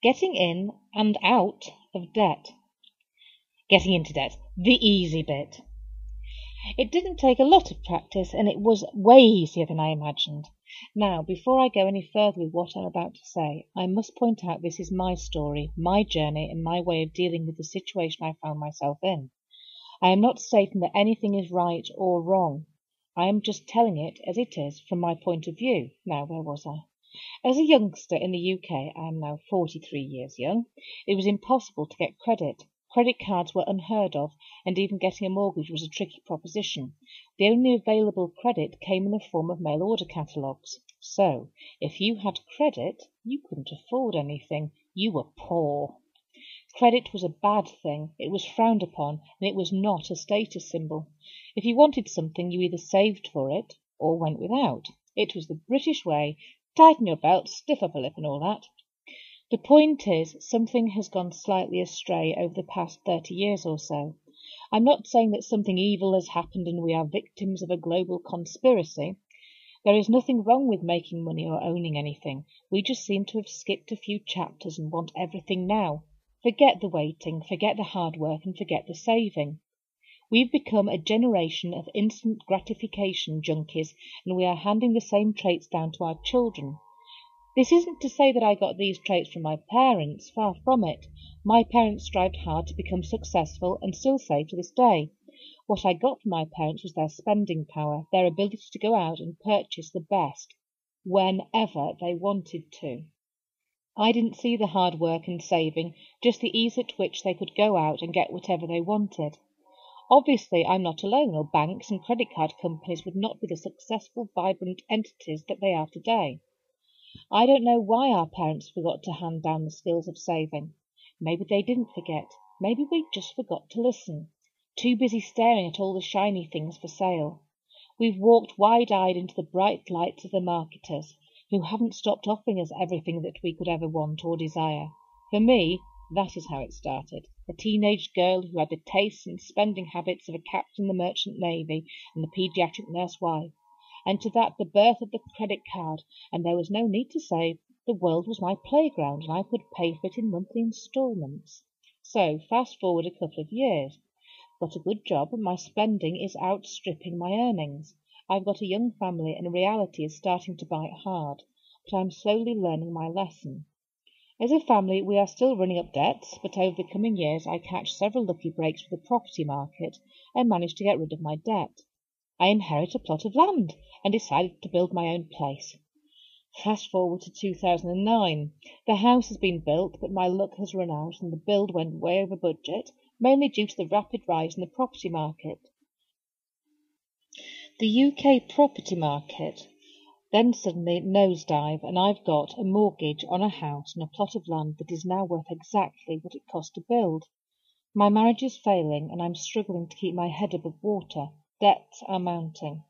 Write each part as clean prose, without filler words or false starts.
Getting in and out of debt. Getting into debt, the easy bit. It didn't take a lot of practice, and it was way easier than I imagined. Now, before I go any further with what I'm about to say, I must point out this is my story, my journey, and my way of dealing with the situation I found myself in. I am not stating that anything is right or wrong. I am just telling it as it is from my point of view. Now, where was I? As a youngster in the UK, I am now 43 years young, it was impossible to get credit. Credit cards were unheard of, and even getting a mortgage was a tricky proposition. The only available credit came in the form of mail order catalogues. So, if you had credit, you couldn't afford anything. You were poor. Credit was a bad thing. It was frowned upon, and it was not a status symbol. If you wanted something, you either saved for it or went without. It was the British way. Tighten your belt, stiff upper lip, and all that. The point is, something has gone slightly astray over the past 30 years or so. I'm not saying that something evil has happened and we are victims of a global conspiracy. There is nothing wrong with making money or owning anything. We just seem to have skipped a few chapters and want everything now. Forget the waiting, forget the hard work, and forget the saving. We've become a generation of instant gratification junkies, and we are handing the same traits down to our children. This isn't to say that I got these traits from my parents, far from it. My parents strived hard to become successful and still save to this day. What I got from my parents was their spending power, their ability to go out and purchase the best, whenever they wanted to. I didn't see the hard work and saving, just the ease at which they could go out and get whatever they wanted. Obviously, I'm not alone, or banks and credit card companies would not be the successful, vibrant entities that they are today. I don't know why our parents forgot to hand down the skills of saving. Maybe they didn't forget. Maybe we just forgot to listen. Too busy staring at all the shiny things for sale. We've walked wide-eyed into the bright lights of the marketers, who haven't stopped offering us everything that we could ever want or desire. For me, that is how it started. A teenage girl who had the tastes and spending habits of a captain in the merchant navy and the paediatric nurse wife. And to that the birth of the credit card, and there was no need to save. The world was my playground, and I could pay for it in monthly instalments. So, fast forward a couple of years. Got a good job, and my spending is outstripping my earnings. I've got a young family, and reality is starting to bite hard, but I'm slowly learning my lesson. As a family, we are still running up debts, but over the coming years I catch several lucky breaks with the property market and manage to get rid of my debt. I inherit a plot of land and decided to build my own place. Fast forward to 2009. The house has been built, but my luck has run out and the build went way over budget, mainly due to the rapid rise in the property market. The UK property market then suddenly nosedive, and I've got a mortgage on a house and a plot of land that is now worth exactly what it cost to build. My marriage is failing, and I'm struggling to keep my head above water. Debts are mounting.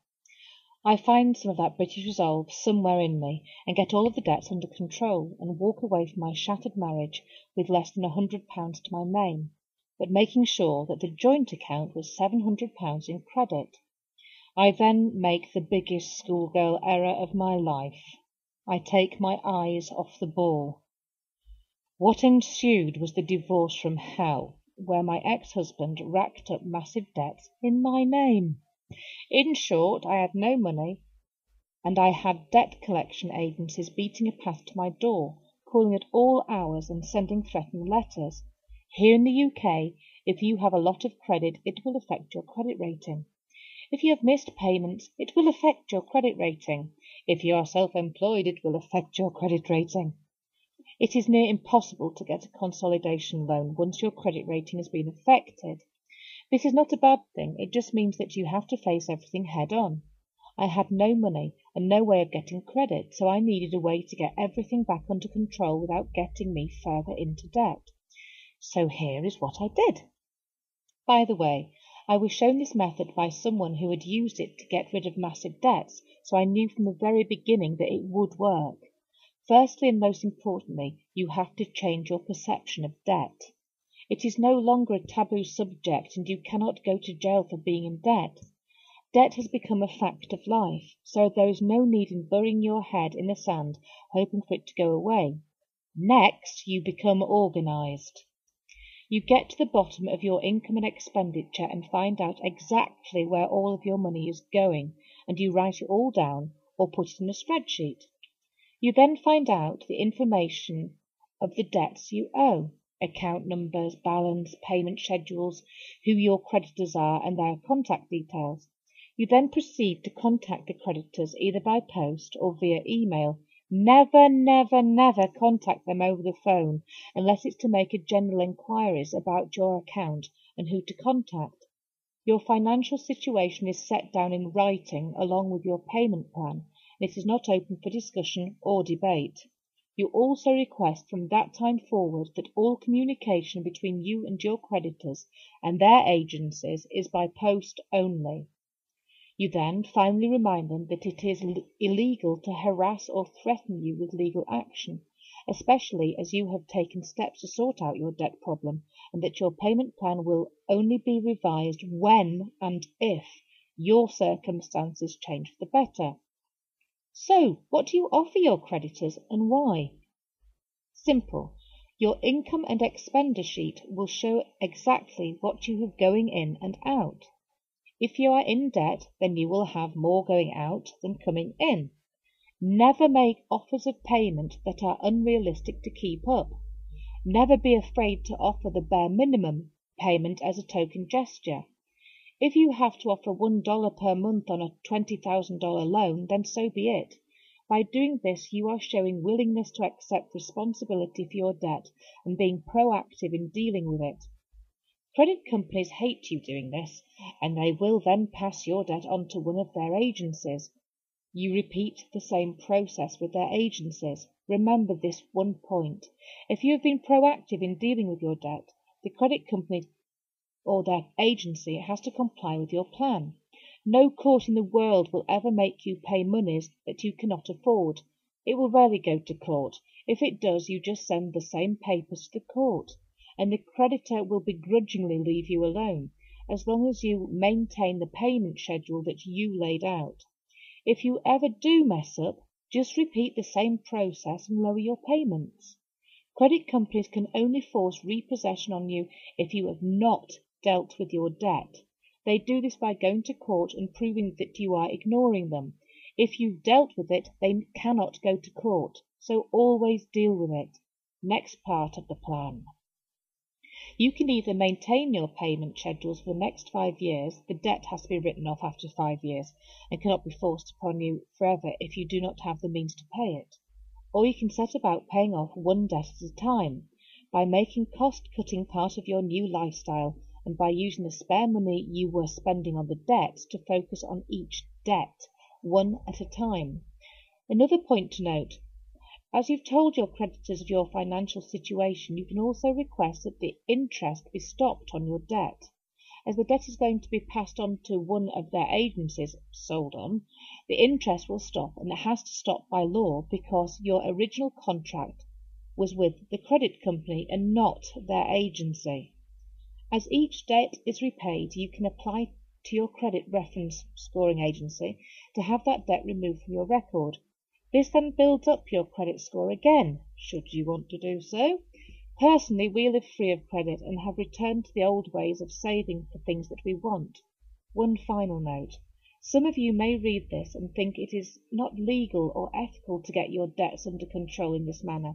I find some of that British resolve somewhere in me, and get all of the debts under control, and walk away from my shattered marriage with less than £100 to my name, but making sure that the joint account was £700 in credit. I then make the biggest schoolgirl error of my life. I take my eyes off the ball. What ensued was the divorce from hell, where my ex-husband racked up massive debts in my name. In short, I had no money, and I had debt collection agencies beating a path to my door, calling at all hours and sending threatening letters. Here in the UK, if you have a lot of credit, it will affect your credit rating. If you have missed payments, it will affect your credit rating. If you are self-employed, it will affect your credit rating. It is near impossible to get a consolidation loan once your credit rating has been affected. This is not a bad thing, it just means that you have to face everything head on. I had no money and no way of getting credit, so I needed a way to get everything back under control without getting me further into debt. So here is what I did. By the way, I was shown this method by someone who had used it to get rid of massive debts, so I knew from the very beginning that it would work. Firstly, and most importantly, you have to change your perception of debt. It is no longer a taboo subject, and you cannot go to jail for being in debt. Debt has become a fact of life, so there is no need in burying your head in the sand, hoping for it to go away. Next, you become organised. You get to the bottom of your income and expenditure and find out exactly where all of your money is going, and you write it all down or put it in a spreadsheet. You then find out the information of the debts you owe, account numbers, balance, payment schedules, who your creditors are, and their contact details. You then proceed to contact the creditors either by post or via email. Never, never, never contact them over the phone unless it's to make a general inquiries about your account and who to contact. Your financial situation is set down in writing along with your payment plan, and it is not open for discussion or debate. You also request from that time forward that all communication between you and your creditors and their agencies is by post only. You then finally remind them that it is illegal to harass or threaten you with legal action, especially as you have taken steps to sort out your debt problem, and that your payment plan will only be revised when and if your circumstances change for the better. So, what do you offer your creditors and why? Simple. Your income and expenditure sheet will show exactly what you have going in and out. If you are in debt, then you will have more going out than coming in. Never make offers of payment that are unrealistic to keep up. Never be afraid to offer the bare minimum payment as a token gesture. If you have to offer $1 per month on a $20,000 loan, then so be it. By doing this, you are showing willingness to accept responsibility for your debt and being proactive in dealing with it. Credit companies hate you doing this, and they will then pass your debt on to one of their agencies. You repeat the same process with their agencies. Remember this one point. If you have been proactive in dealing with your debt, the credit company or their agency has to comply with your plan. No court in the world will ever make you pay monies that you cannot afford. It will rarely go to court. If it does, you just send the same papers to the court, and the creditor will begrudgingly leave you alone, as long as you maintain the payment schedule that you laid out. If you ever do mess up, just repeat the same process and lower your payments. Credit companies can only force repossession on you if you have not dealt with your debt. They do this by going to court and proving that you are ignoring them. If you've dealt with it, they cannot go to court, so always deal with it. Next part of the plan. You can either maintain your payment schedules for the next 5 years. The debt has to be written off after 5 years and cannot be forced upon you forever if you do not have the means to pay it. Or you can set about paying off one debt at a time by making cost-cutting part of your new lifestyle and by using the spare money you were spending on the debts to focus on each debt, one at a time. Another point to note, as you've told your creditors of your financial situation, you can also request that the interest be stopped on your debt. As the debt is going to be passed on to one of their agencies, sold on, the interest will stop, and it has to stop by law because your original contract was with the credit company and not their agency. As each debt is repaid, you can apply to your credit reference scoring agency to have that debt removed from your record. This then builds up your credit score again, should you want to do so. Personally, we live free of credit and have returned to the old ways of saving for things that we want. One final note. Some of you may read this and think it is not legal or ethical to get your debts under control in this manner.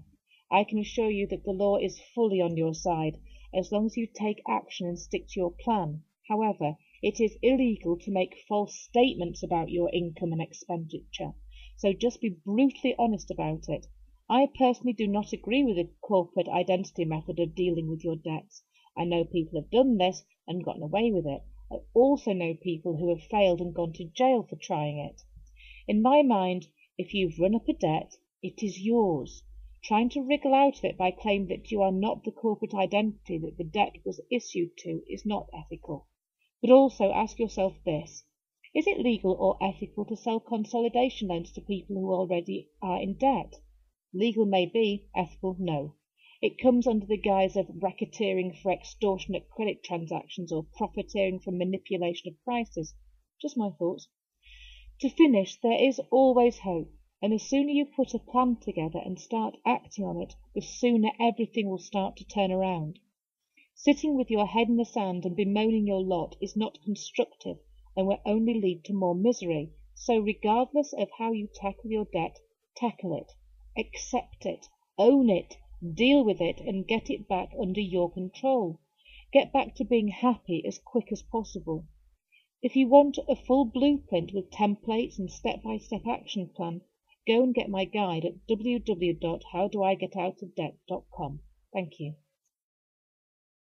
I can assure you that the law is fully on your side, as long as you take action and stick to your plan. However, it is illegal to make false statements about your income and expenditure, so just be brutally honest about it. I personally do not agree with the corporate identity method of dealing with your debts. I know people have done this and gotten away with it. I also know people who have failed and gone to jail for trying it. In my mind, if you've run up a debt, it is yours. Trying to wriggle out of it by claiming that you are not the corporate identity that the debt was issued to is not ethical. But also ask yourself this. Is it legal or ethical to sell consolidation loans to people who already are in debt? Legal may be, ethical no. It comes under the guise of racketeering for extortionate credit transactions or profiteering from manipulation of prices. Just my thoughts. To finish, there is always hope. And the sooner you put a plan together and start acting on it, the sooner everything will start to turn around. Sitting with your head in the sand and bemoaning your lot is not constructive and will only lead to more misery. So regardless of how you tackle your debt, tackle it, accept it, own it, deal with it, and get it back under your control. Get back to being happy as quick as possible. If you want a full blueprint with templates and step-by-step action plan, go and get my guide at www.howdoigetoutofdebt.com. Thank you.